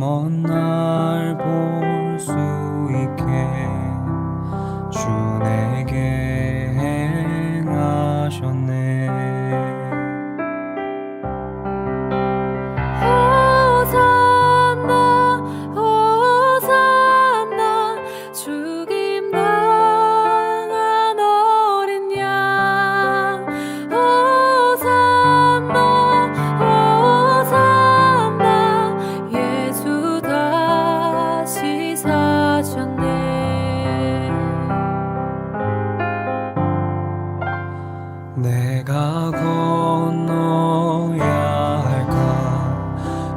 먼 날 볼 수 있게 주 내게 행하셨네. 호산나 호산나 죽임 당한 어린 양. 호산나 호산나 예수 다시 사셨네. 내가 건너야 할까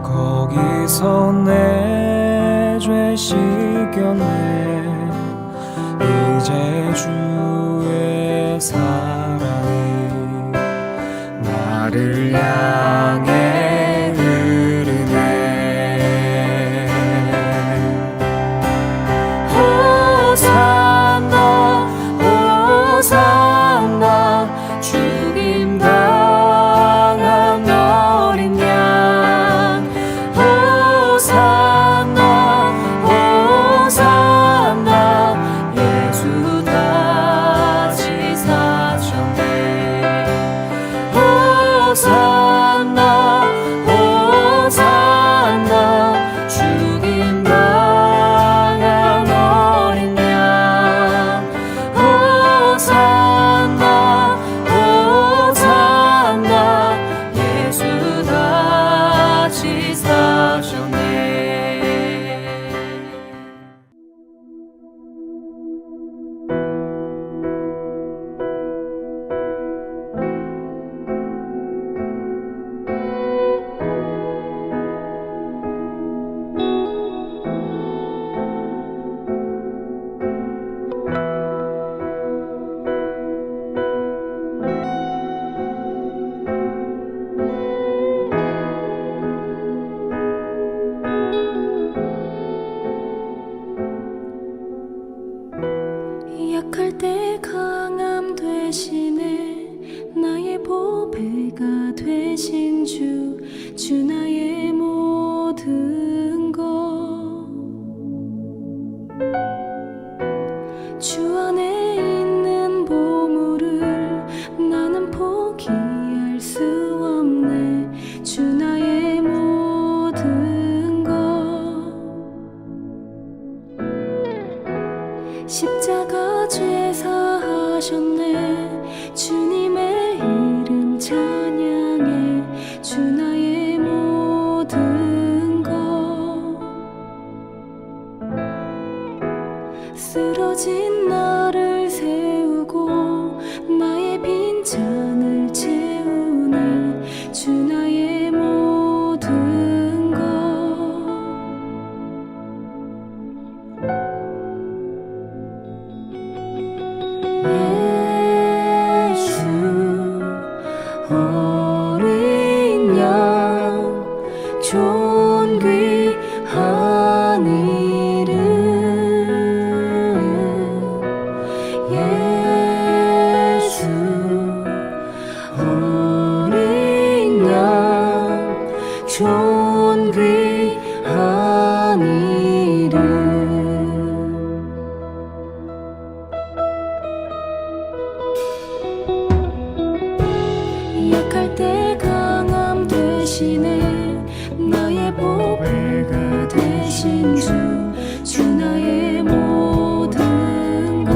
거기서 내 죄 씻겼네. 이제 주의 사랑이 나를 향해 흐르네. 호산나 호산나 죽임 당한 어린 양. 호산나 호산나 예수 다시 사셨네. 호산나 호산나 죽임 당한 어린 양. 호산나 호산나 예수 다시 사셨네. 약할 때 강함 되시네. 나의 보배가 되신 주, 주 나의 모든 것. 주 안에 있는 보물을 나는 포기할 수 없네. 주 나의 모든 것. 십자가 죄사하셨네. 주님의 이름 찬양해. 주 나의 모든 것. 쓰러진 나를 세우고 나의 빈잔을 채우네. 주 나의 모든 것. 예수 어린 양 존귀한 이름. 예수 어린 양 존귀한 이름. 약할 때 강함 되시네. 나의 보배가 되신 주, 주 나의 모든 것.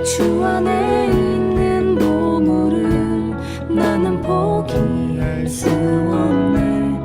주 안에 있는 보물을 나는 포기할 수 없네.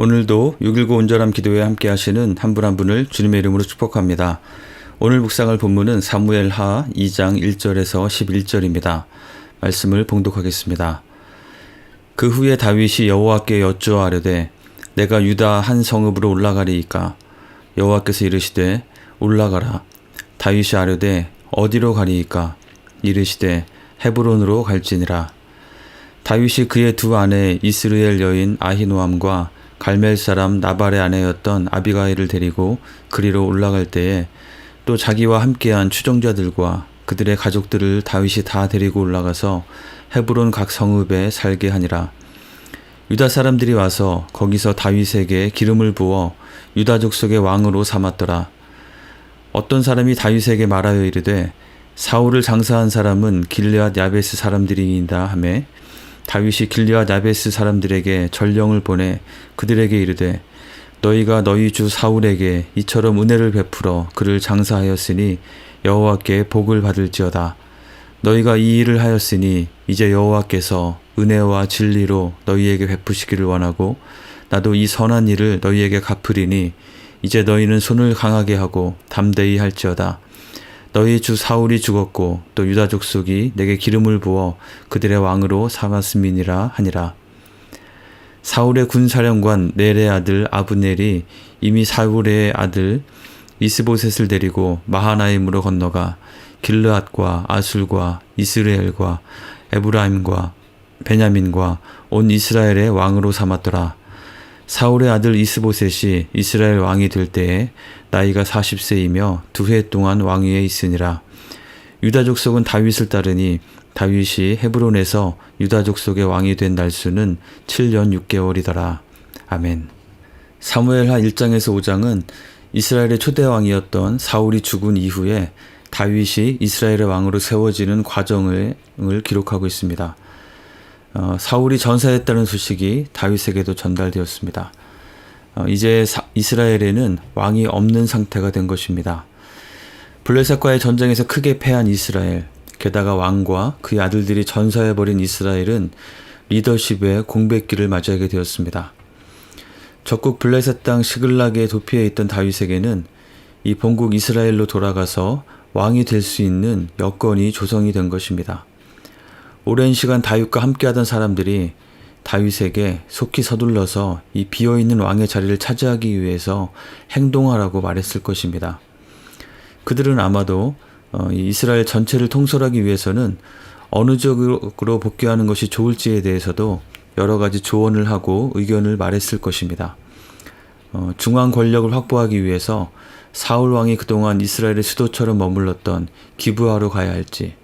오늘도 6.19 온전함 기도회에 함께 하시는 한 분 한 분을 주님의 이름으로 축복합니다. 오늘 묵상할 본문은 사무엘하 2장 1절에서 11절입니다. 말씀을 봉독하겠습니다. 그 후에 다윗이 여호와께 여쭈어하려되 내가 유다 한 성읍으로 올라가리이까 여호와께서 이르시되 올라가라. 다윗이 아뢰되 어디로 가리이까 이르시되 헤브론으로 갈지니라. 다윗이 그의 두 아내 이스라엘 여인 아히노암과 갈멜 사람 나발의 아내였던 아비가일을 데리고 그리로 올라갈 때에 또 자기와 함께한 추종자들과 그들의 가족들을 다윗이 다 데리고 올라가서 헤브론 각 성읍에 살게 하니라. 유다 사람들이 와서 거기서 다윗에게 기름을 부어 유다 족속의 왕으로 삼았더라. 어떤 사람이 다윗에게 말하여 이르되 사울을 장사한 사람은 길르앗 야베스 사람들이이다 하매 다윗이 길르앗 야베스 사람들에게 전령을 보내 그들에게 이르되 너희가 너희 주 사울에게 이처럼 은혜를 베풀어 그를 장사하였으니 여호와께 복을 받을지어다. 너희가 이 일을 하였으니 이제 여호와께서 은혜와 진리로 너희에게 베푸시기를 원하고 나도 이 선한 일을 너희에게 갚으리니 이제 너희는 손을 강하게 하고 담대히 할지어다. 너희 주 사울이 죽었고 또 유다 족속이 내게 기름을 부어 그들의 왕으로 삼았음이니라 하니라. 사울의 군사령관 넬의 아들 아브넬이 이미 사울의 아들 이스보셋을 데리고 마하나임으로 건너가 길르앗과 아술과 이스라엘과 에브라임과 베냐민과 온 이스라엘의 왕으로 삼았더라. 사울의 아들 이스보셋이 이스라엘 왕이 될 때에 나이가 40세이며 2해 동안 왕위에 있으니라. 유다 족속은 다윗을 따르니 다윗이 헤브론에서 유다 족속의 왕이 된 날수는 7년 6개월이더라. 아멘. 사무엘하 1장에서 5장은 이스라엘의 초대 왕이었던 사울이 죽은 이후에 다윗이 이스라엘의 왕으로 세워지는 과정을 기록하고 있습니다. 사울이 전사했다는 소식이 다윗에게도 전달되었습니다. 이제 이스라엘에는 왕이 없는 상태가 된 것입니다. 블레셋과의 전쟁에서 크게 패한 이스라엘, 게다가 왕과 그의 아들들이 전사해버린 이스라엘은 리더십의 공백기를 맞이하게 되었습니다. 적국 블레셋 땅 시글락에 도피해 있던 다윗에게는 이 본국 이스라엘로 돌아가서 왕이 될 수 있는 여건이 조성이 된 것입니다. 오랜 시간 다윗과 함께하던 사람들이 다윗에게 속히 서둘러서 이 비어있는 왕의 자리를 차지하기 위해서 행동하라고 말했을 것입니다. 그들은 아마도 이스라엘 전체를 통솔하기 위해서는 어느 지역으로 복귀하는 것이 좋을지에 대해서도 여러 가지 조언을 하고 의견을 말했을 것입니다. 중앙 권력을 확보하기 위해서 사울 왕이 그동안 이스라엘의 수도처럼 머물렀던 기브아로 가야 할지,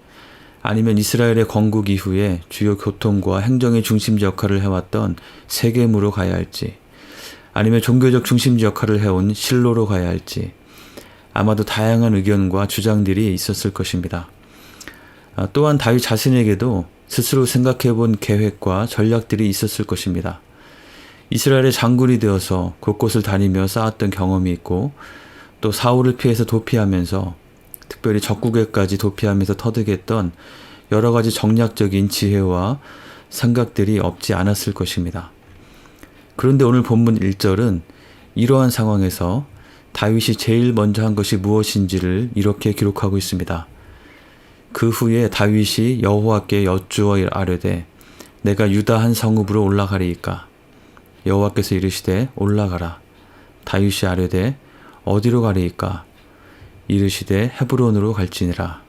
아니면 이스라엘의 건국 이후에 주요 교통과 행정의 중심지 역할을 해왔던 세겜으로 가야 할지, 아니면 종교적 중심지 역할을 해온 실로로 가야 할지, 아마도 다양한 의견과 주장들이 있었을 것입니다. 또한 다윗 자신에게도 스스로 생각해본 계획과 전략들이 있었을 것입니다. 이스라엘의 장군이 되어서 곳곳을 다니며 쌓았던 경험이 있고, 또 사울을 피해서 도피하면서 특별히 적국에까지 도피하면서 터득했던 여러 가지 정략적인 지혜와 생각들이 없지 않았을 것입니다. 그런데 오늘 본문 1절은 이러한 상황에서 다윗이 제일 먼저 한 것이 무엇인지를 이렇게 기록하고 있습니다. 그 후에 다윗이 여호와께 여쭈어 아뢰되 내가 유다 한 성읍으로 올라가리이까 여호와께서 이르시되 올라가라. 다윗이 아뢰되 어디로 가리이까 이르시되 헤브론으로 갈지니라.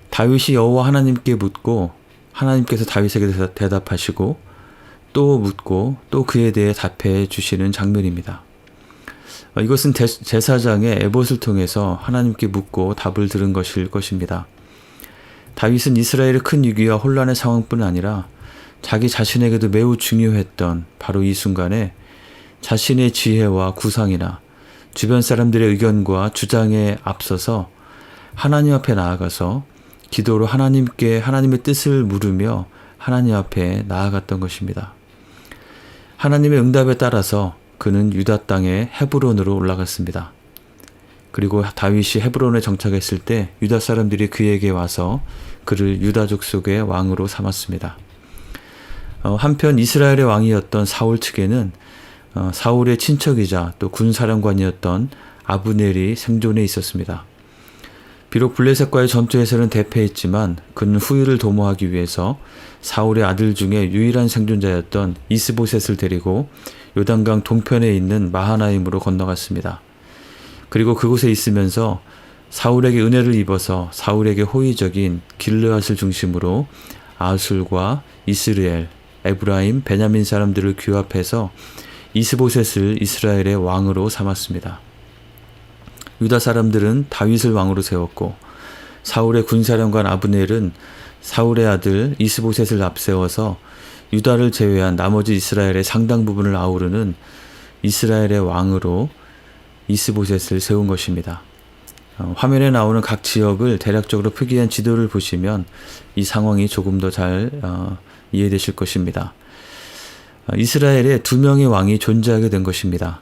다윗이 여호와 하나님께 묻고 하나님께서 다윗에게 대답하시고 또 묻고 또 그에 대해 답해 주시는 장면입니다. 이것은 제사장의 에봇을 통해서 하나님께 묻고 답을 들은 것일 것입니다. 다윗은 이스라엘의 큰 위기와 혼란의 상황뿐 아니라 자기 자신에게도 매우 중요했던 바로 이 순간에 자신의 지혜와 구상이나 주변 사람들의 의견과 주장에 앞서서 하나님 앞에 나아가서 기도로 하나님의 뜻을 물으며 하나님 앞에 나아갔던 것입니다. 하나님의 응답에 따라서 그는 유다 땅의 헤브론으로 올라갔습니다. 그리고 다윗이 헤브론에 정착했을 때 유다 사람들이 그에게 와서 그를 유다 족속의 왕으로 삼았습니다. 한편 이스라엘의 왕이었던 사울 측에는 사울의 친척이자 또 군사령관이었던 아브넬이 생존해 있었습니다. 비록 블레셋과의 전투에서는 대패했지만 그는 후위를 도모하기 위해서 사울의 아들 중에 유일한 생존자였던 이스보셋을 데리고 요단강 동편에 있는 마하나임으로 건너갔습니다. 그리고 그곳에 있으면서 사울에게 은혜를 입어서 사울에게 호의적인 길르앗을 중심으로 아술과 이스르엘, 에브라임, 베냐민 사람들을 규합해서 이스보셋을 이스라엘의 왕으로 삼았습니다. 유다 사람들은 다윗을 왕으로 세웠고 사울의 군사령관 아브넬은 사울의 아들 이스보셋을 앞세워서 유다를 제외한 나머지 이스라엘의 상당 부분을 아우르는 이스라엘의 왕으로 이스보셋을 세운 것입니다. 화면에 나오는 각 지역을 대략적으로 표기한 지도를 보시면 이 상황이 조금 더 잘 이해되실 것입니다. 이스라엘에 2명의 왕이 존재하게 된 것입니다.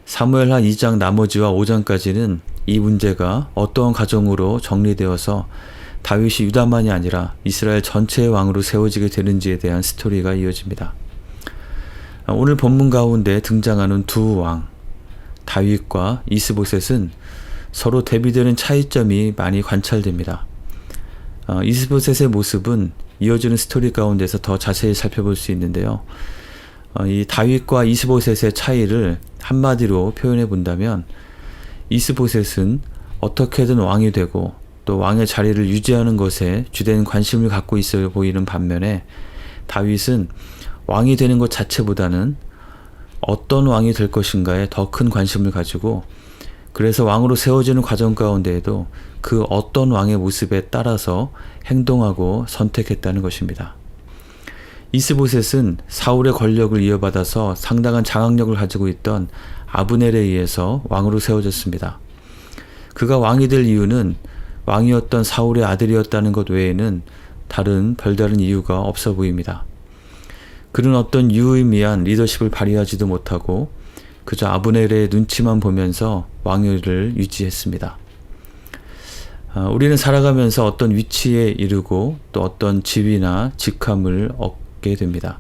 사무엘하 2장 나머지와 5장까지는 이 문제가 어떠한 과정으로 정리되어서 다윗이 유다만이 아니라 이스라엘 전체의 왕으로 세워지게 되는지에 대한 스토리가 이어집니다. 오늘 본문 가운데 등장하는 두 왕, 다윗과 이스보셋은 서로 대비되는 차이점이 많이 관찰됩니다. 이스보셋의 모습은 이어지는 스토리 가운데서 더 자세히 살펴볼 수 있는데요. 이 다윗과 이스보셋의 차이를 한마디로 표현해 본다면 이스보셋은 어떻게든 왕이 되고 또 왕의 자리를 유지하는 것에 주된 관심을 갖고 있어 보이는 반면에 다윗은 왕이 되는 것 자체보다는 어떤 왕이 될 것인가에 더 큰 관심을 가지고 그래서 왕으로 세워지는 과정 가운데에도 그 어떤 왕의 모습에 따라서 행동하고 선택했다는 것입니다. 이스보셋은 사울의 권력을 이어받아서 상당한 장악력을 가지고 있던 아브넬에 의해서 왕으로 세워졌습니다. 그가 왕이 될 이유는 왕이었던 사울의 아들이었다는 것 외에는 별다른 이유가 없어 보입니다. 그는 어떤 유의미한 리더십을 발휘하지도 못하고 그저 아브넬의 눈치만 보면서 왕위를 유지했습니다. 우리는 살아가면서 어떤 위치에 이르고 또 어떤 지위나 직함을 얻게 됩니다.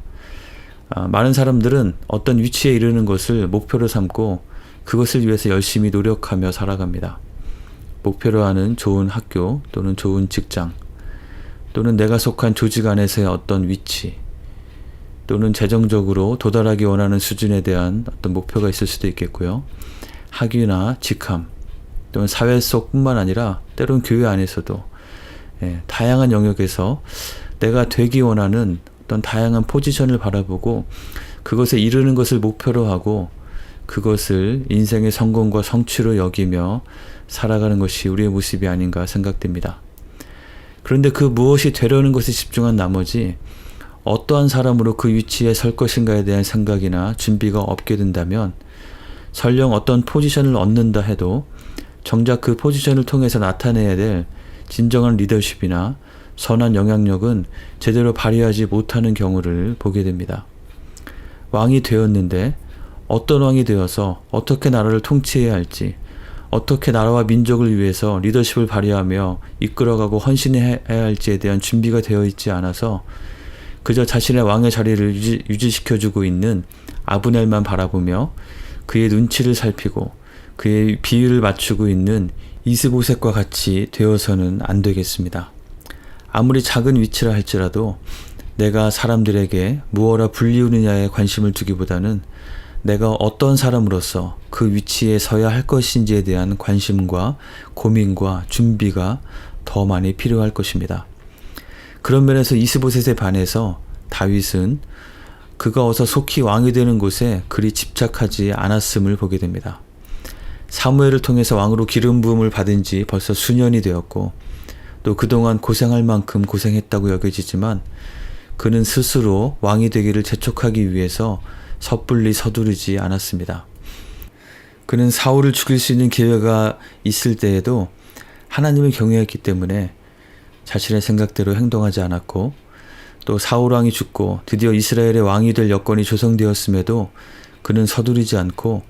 많은 사람들은 어떤 위치에 이르는 것을 목표로 삼고 그것을 위해서 열심히 노력하며 살아갑니다. 목표로 하는 좋은 학교 또는 좋은 직장 또는 내가 속한 조직 안에서의 어떤 위치 또는 재정적으로 도달하기 원하는 수준에 대한 어떤 목표가 있을 수도 있겠고요. 학위나 직함 또는 사회 속뿐만 아니라 때론 교회 안에서도 다양한 영역에서 내가 되기 원하는 어떤 다양한 포지션을 바라보고 그것에 이르는 것을 목표로 하고 그것을 인생의 성공과 성취로 여기며 살아가는 것이 우리의 모습이 아닌가 생각됩니다. 그런데 그 무엇이 되려는 것에 집중한 나머지 어떠한 사람으로 그 위치에 설 것인가에 대한 생각이나 준비가 없게 된다면 설령 어떤 포지션을 얻는다 해도 정작 그 포지션을 통해서 나타내야 될 진정한 리더십이나 선한 영향력은 제대로 발휘하지 못하는 경우를 보게 됩니다. 왕이 되었는데 어떤 왕이 되어서 어떻게 나라를 통치해야 할지 어떻게 나라와 민족을 위해서 리더십을 발휘하며 이끌어가고 헌신해야 할지에 대한 준비가 되어 있지 않아서 그저 자신의 왕의 자리를 유지시켜주고 있는 아브넬만 바라보며 그의 눈치를 살피고 그의 비율을 맞추고 있는 이스보셋과 같이 되어서는 안 되겠습니다. 아무리 작은 위치라 할지라도 내가 사람들에게 무엇라 불리우느냐에 관심을 두기보다는 내가 어떤 사람으로서 그 위치에 서야 할 것인지에 대한 관심과 고민과 준비가 더 많이 필요할 것입니다. 그런 면에서 이스보셋에 반해서 다윗은 그가 어서 속히 왕이 되는 곳에 그리 집착하지 않았음을 보게 됩니다. 사무엘을 통해서 왕으로 기름 부음을 받은 지 벌써 수년이 되었고 또 그동안 고생할 만큼 고생했다고 여겨지지만 그는 스스로 왕이 되기를 재촉하기 위해서 섣불리 서두르지 않았습니다. 그는 사울을 죽일 수 있는 기회가 있을 때에도 하나님을 경외했기 때문에 자신의 생각대로 행동하지 않았고 또 사울 왕이 죽고 드디어 이스라엘의 왕이 될 여건이 조성되었음에도 그는 서두르지 않고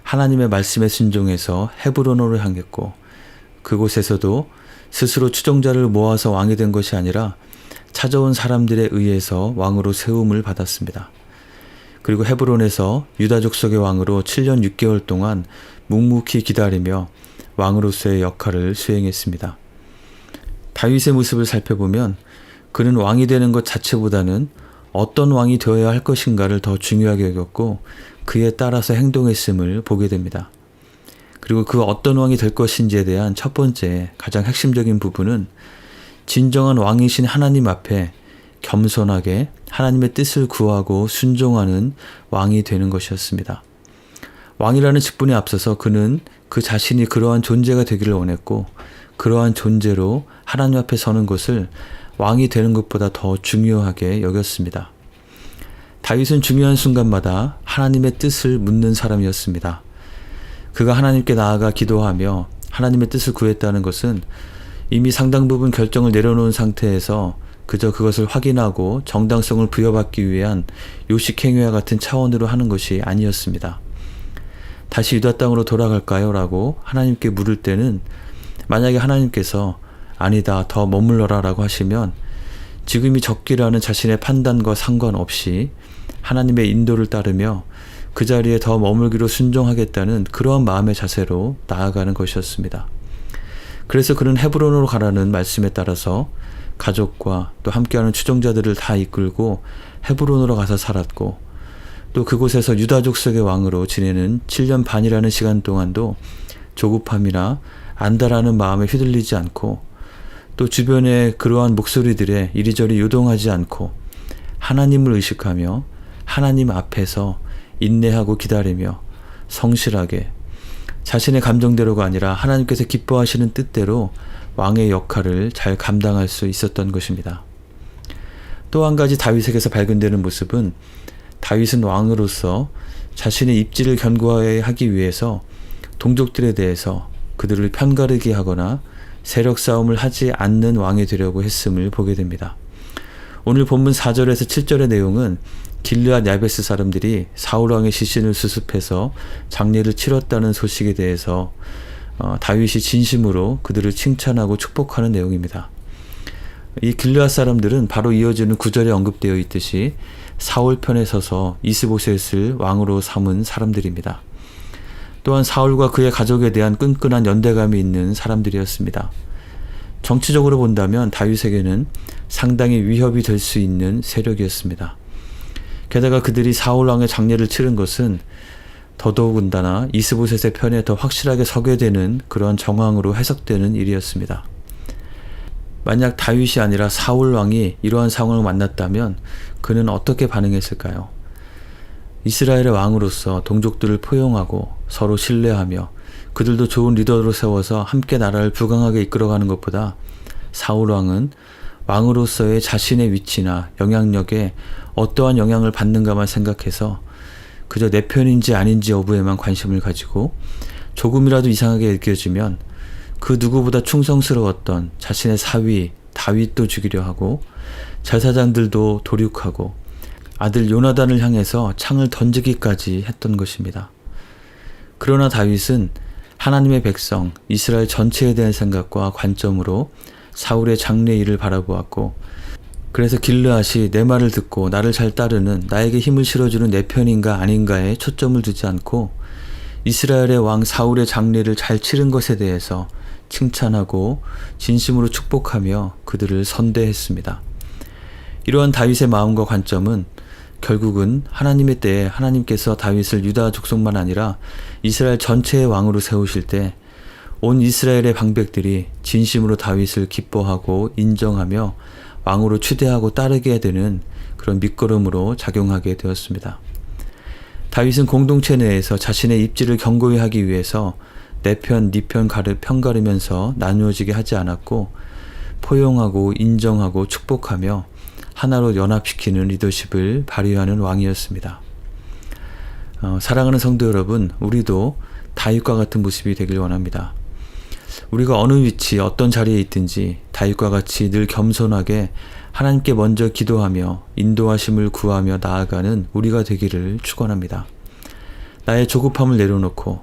하나님의 말씀에 순종해서 헤브론으로 향했고 그곳에서도 스스로 추종자를 모아서 왕이 된 것이 아니라 찾아온 사람들에 의해서 왕으로 세움을 받았습니다. 그리고 헤브론에서 유다 족속의 왕으로 7년 6개월 동안 묵묵히 기다리며 왕으로서의 역할을 수행했습니다. 다윗의 모습을 살펴보면 그는 왕이 되는 것 자체보다는 어떤 왕이 되어야 할 것인가를 더 중요하게 여겼고 그에 따라서 행동했음을 보게 됩니다. 그리고 그 어떤 왕이 될 것인지에 대한 첫 번째 가장 핵심적인 부분은 진정한 왕이신 하나님 앞에 겸손하게 하나님의 뜻을 구하고 순종하는 왕이 되는 것이었습니다. 왕이라는 직분에 앞서서 그는 그 자신이 그러한 존재가 되기를 원했고 그러한 존재로 하나님 앞에 서는 것을 왕이 되는 것보다 더 중요하게 여겼습니다. 다윗은 중요한 순간마다 하나님의 뜻을 묻는 사람이었습니다. 그가 하나님께 나아가 기도하며 하나님의 뜻을 구했다는 것은 이미 상당 부분 결정을 내려놓은 상태에서 그저 그것을 확인하고 정당성을 부여받기 위한 요식행위와 같은 차원으로 하는 것이 아니었습니다. 다시 유다 땅으로 돌아갈까요? 라고 하나님께 물을 때는 만약에 하나님께서 아니다, 더 머물러라 라고 하시면 지금이 적기라는 자신의 판단과 상관없이 하나님의 인도를 따르며 그 자리에 더 머물기로 순종하겠다는 그러한 마음의 자세로 나아가는 것이었습니다. 그래서 그는 헤브론으로 가라는 말씀에 따라서 가족과 또 함께하는 추종자들을 다 이끌고 헤브론으로 가서 살았고 또 그곳에서 유다 족속의 왕으로 지내는 7년 반이라는 시간 동안도 조급함이나 안다라는 마음에 휘둘리지 않고 또 주변의 그러한 목소리들에 이리저리 요동하지 않고 하나님을 의식하며 하나님 앞에서 인내하고 기다리며 성실하게 자신의 감정대로가 아니라 하나님께서 기뻐하시는 뜻대로 왕의 역할을 잘 감당할 수 있었던 것입니다. 또 한 가지 다윗에게서 발견되는 모습은 다윗은 왕으로서 자신의 입지를 견고하게 위해서 동족들에 대해서 그들을 편가르게 하거나 세력 싸움을 하지 않는 왕이 되려고 했음을 보게 됩니다. 오늘 본문 4절에서 7절의 내용은 길르앗 야베스 사람들이 사울 왕의 시신을 수습해서 장례를 치렀다는 소식에 대해서 다윗이 진심으로 그들을 칭찬하고 축복하는 내용입니다. 이 길르앗 사람들은 바로 이어지는 9절에 언급되어 있듯이 사울 편에 서서 이스보셋을 왕으로 삼은 사람들입니다. 또한 사울과 그의 가족에 대한 끈끈한 연대감이 있는 사람들이었습니다. 정치적으로 본다면 다윗에게는 상당히 위협이 될 수 있는 세력이었습니다. 게다가 그들이 사울 왕의 장례를 치른 것은 더더군다나 이스보셋의 편에 더 확실하게 서게 되는 그러한 정황으로 해석되는 일이었습니다. 만약 다윗이 아니라 사울 왕이 이러한 상황을 만났다면 그는 어떻게 반응했을까요? 이스라엘의 왕으로서 동족들을 포용하고 서로 신뢰하며 그들도 좋은 리더로 세워서 함께 나라를 부강하게 이끌어가는 것보다 사울 왕은 왕으로서의 자신의 위치나 영향력에 어떠한 영향을 받는가만 생각해서 그저 내 편인지 아닌지 여부에만 관심을 가지고 조금이라도 이상하게 느껴지면 그 누구보다 충성스러웠던 자신의 사위 다윗도 죽이려 하고 제사장들도 도륙하고 아들 요나단을 향해서 창을 던지기까지 했던 것입니다. 그러나 다윗은 하나님의 백성 이스라엘 전체에 대한 생각과 관점으로 사울의 장례 일을 바라보았고 그래서 길르앗이 내 말을 듣고 나를 잘 따르는 나에게 힘을 실어주는 내 편인가 아닌가에 초점을 두지 않고 이스라엘의 왕 사울의 장례를 잘 치른 것에 대해서 칭찬하고 진심으로 축복하며 그들을 선대했습니다. 이러한 다윗의 마음과 관점은 결국은 하나님의 때에 하나님께서 다윗을 유다 족속만 아니라 이스라엘 전체의 왕으로 세우실 때 온 이스라엘의 방백들이 진심으로 다윗을 기뻐하고 인정하며 왕으로 추대하고 따르게 되는 그런 밑거름으로 작용하게 되었습니다. 다윗은 공동체 내에서 자신의 입지를 견고히 하기 위해서 내 편, 네 편 편가르면서 나누어지게 하지 않았고 포용하고 인정하고 축복하며 하나로 연합시키는 리더십을 발휘하는 왕이었습니다. 사랑하는 성도 여러분, 우리도 다윗과 같은 모습이 되길 원합니다. 우리가 어느 위치, 어떤 자리에 있든지 다윗과 같이 늘 겸손하게 하나님께 먼저 기도하며 인도하심을 구하며 나아가는 우리가 되기를 축원합니다. 나의 조급함을 내려놓고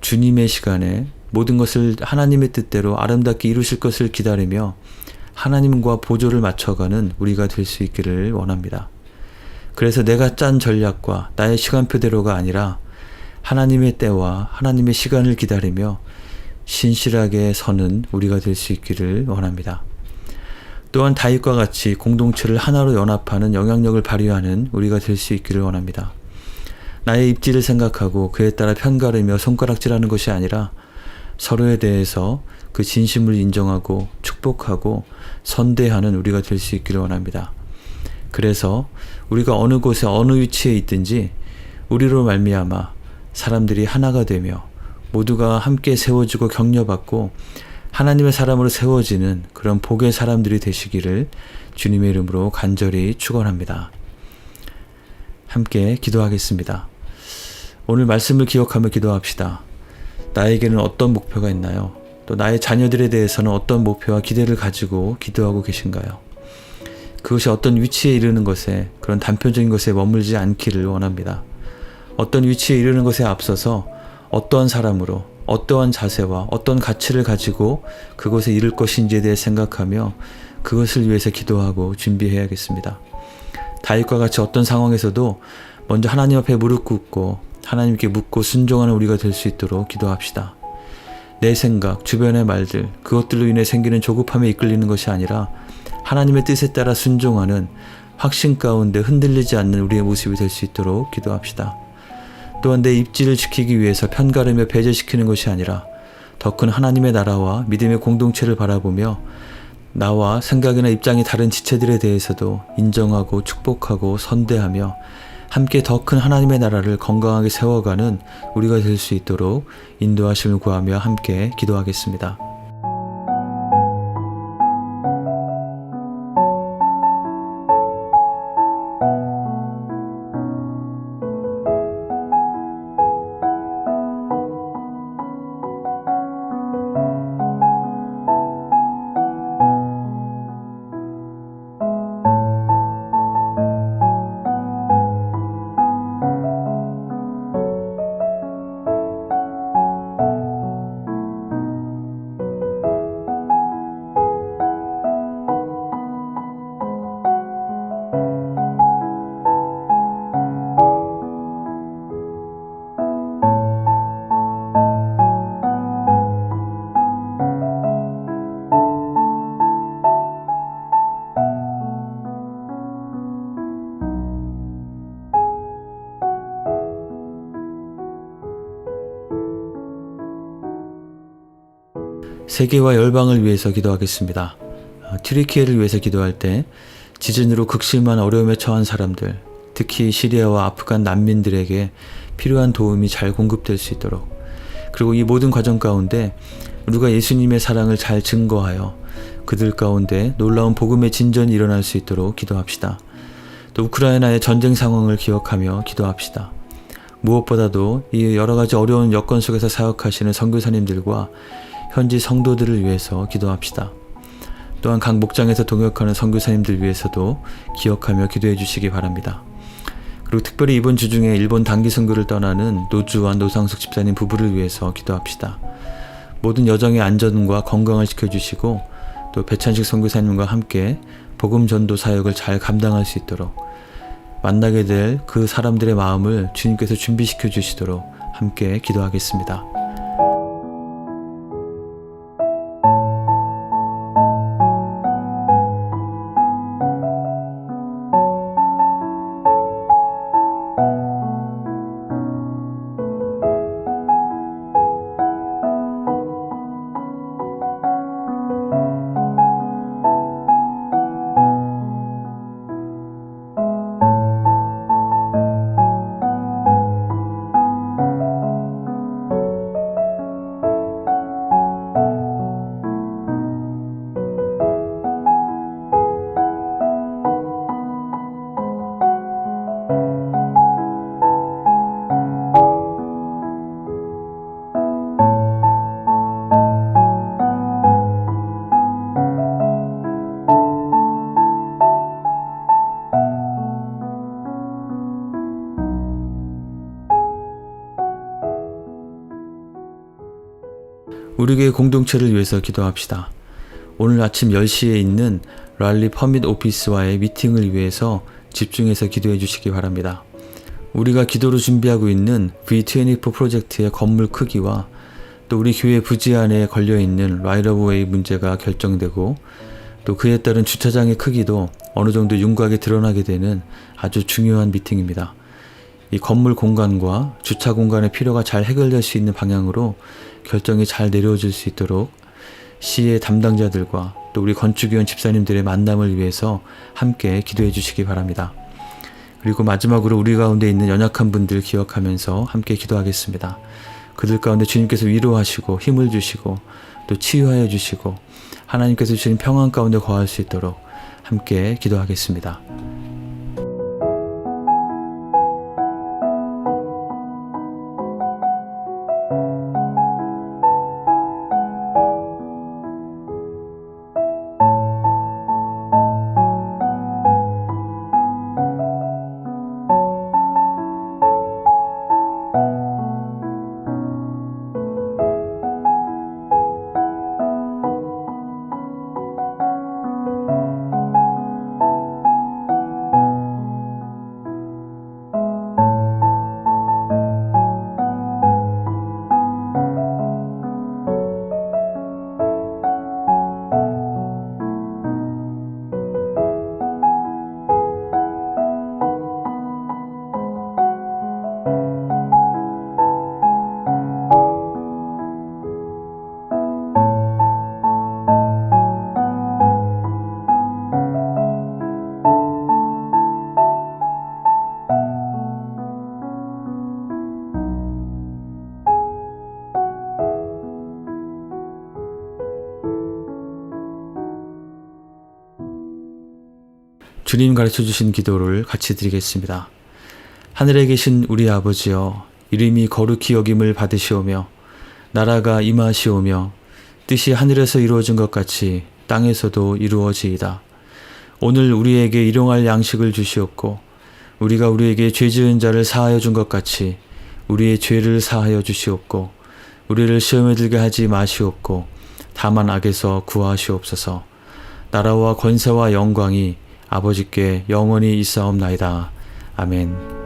주님의 시간에 모든 것을 하나님의 뜻대로 아름답게 이루실 것을 기다리며 하나님과 보조를 맞춰가는 우리가 될 수 있기를 원합니다. 그래서 내가 짠 전략과 나의 시간표대로가 아니라 하나님의 때와 하나님의 시간을 기다리며 신실하게 서는 우리가 될 수 있기를 원합니다. 또한 다윗과 같이 공동체를 하나로 연합하는 영향력을 발휘하는 우리가 될 수 있기를 원합니다. 나의 입지를 생각하고 그에 따라 편가르며 손가락질하는 것이 아니라 서로에 대해서 그 진심을 인정하고 축복하고 선대하는 우리가 될 수 있기를 원합니다. 그래서 우리가 어느 곳에 어느 위치에 있든지 우리로 말미암아 사람들이 하나가 되며 모두가 함께 세워지고 격려받고 하나님의 사람으로 세워지는 그런 복의 사람들이 되시기를 주님의 이름으로 간절히 축원합니다. 함께 기도하겠습니다. 오늘 말씀을 기억하며 기도합시다. 나에게는 어떤 목표가 있나요? 또 나의 자녀들에 대해서는 어떤 목표와 기대를 가지고 기도하고 계신가요? 그것이 어떤 위치에 이르는 것에, 그런 단편적인 것에 머물지 않기를 원합니다. 어떤 위치에 이르는 것에 앞서서 어떠한 사람으로, 어떠한 자세와 어떤 가치를 가지고 그곳에 이를 것인지에 대해 생각하며 그것을 위해서 기도하고 준비해야겠습니다. 다윗과 같이 어떤 상황에서도 먼저 하나님 앞에 무릎 꿇고 하나님께 묻고 순종하는 우리가 될 수 있도록 기도합시다. 내 생각, 주변의 말들, 그것들로 인해 생기는 조급함에 이끌리는 것이 아니라 하나님의 뜻에 따라 순종하는 확신 가운데 흔들리지 않는 우리의 모습이 될 수 있도록 기도합시다. 또한 내 입지를 지키기 위해서 편가르며 배제시키는 것이 아니라 더 큰 하나님의 나라와 믿음의 공동체를 바라보며 나와 생각이나 입장이 다른 지체들에 대해서도 인정하고 축복하고 선대하며 함께 더 큰 하나님의 나라를 건강하게 세워가는 우리가 될 수 있도록 인도하심을 구하며 함께 기도하겠습니다. 세계와 열방을 위해서 기도하겠습니다. 튀르키예를 위해서 기도할 때 지진으로 극심한 어려움에 처한 사람들, 특히 시리아와 아프간 난민들에게 필요한 도움이 잘 공급될 수 있도록, 그리고 이 모든 과정 가운데 우리가 예수님의 사랑을 잘 증거하여 그들 가운데 놀라운 복음의 진전이 일어날 수 있도록 기도합시다. 또 우크라이나의 전쟁 상황을 기억하며 기도합시다. 무엇보다도 이 여러 가지 어려운 여건 속에서 사역하시는 선교사님들과 현지 성도들을 위해서 기도합시다. 또한 각 목장에서 동역하는 선교사님들 위해서도 기억하며 기도해 주시기 바랍니다. 그리고 특별히 이번 주 중에 일본 단기 선교를 떠나는 노주와 노상숙 집사님 부부를 위해서 기도합시다. 모든 여정의 안전과 건강을 지켜주시고 또 배찬식 선교사님과 함께 복음 전도 사역을 잘 감당할 수 있도록 만나게 될 그 사람들의 마음을 주님께서 준비시켜 주시도록 함께 기도하겠습니다. 우리 교회 공동체를 위해서 기도합시다. 오늘 아침 10시에 있는 랄리 퍼밋 오피스와의 미팅을 위해서 집중해서 기도해 주시기 바랍니다. 우리가 기도로 준비하고 있는 V24 프로젝트의 건물 크기와 또 우리 교회 부지 안에 걸려있는 라이트오브웨이 문제가 결정되고 또 그에 따른 주차장의 크기도 어느 정도 윤곽이 드러나게 되는 아주 중요한 미팅입니다. 이 건물 공간과 주차 공간의 필요가 잘 해결될 수 있는 방향으로 결정이 잘 내려질 수 있도록 시의 담당자들과 또 우리 건축위원 집사님들의 만남을 위해서 함께 기도해 주시기 바랍니다. 그리고 마지막으로 우리 가운데 있는 연약한 분들 기억하면서 함께 기도하겠습니다. 그들 가운데 주님께서 위로하시고 힘을 주시고 또 치유하여 주시고 하나님께서 주신 평안 가운데 거할 수 있도록 함께 기도하겠습니다. 주님 가르쳐 주신 기도를 같이 드리겠습니다. 하늘에 계신 우리 아버지여, 이름이 거룩히 여김을 받으시오며 나라가 임하시오며 뜻이 하늘에서 이루어진 것 같이 땅에서도 이루어지이다. 오늘 우리에게 일용할 양식을 주시옵고 우리가 우리에게 죄 지은 자를 사하여 준 것 같이 우리의 죄를 사하여 주시옵고 우리를 시험에 들게 하지 마시옵고 다만 악에서 구하시옵소서. 나라와 권세와 영광이 아버지께 영원히 있사옵나이다. 아멘.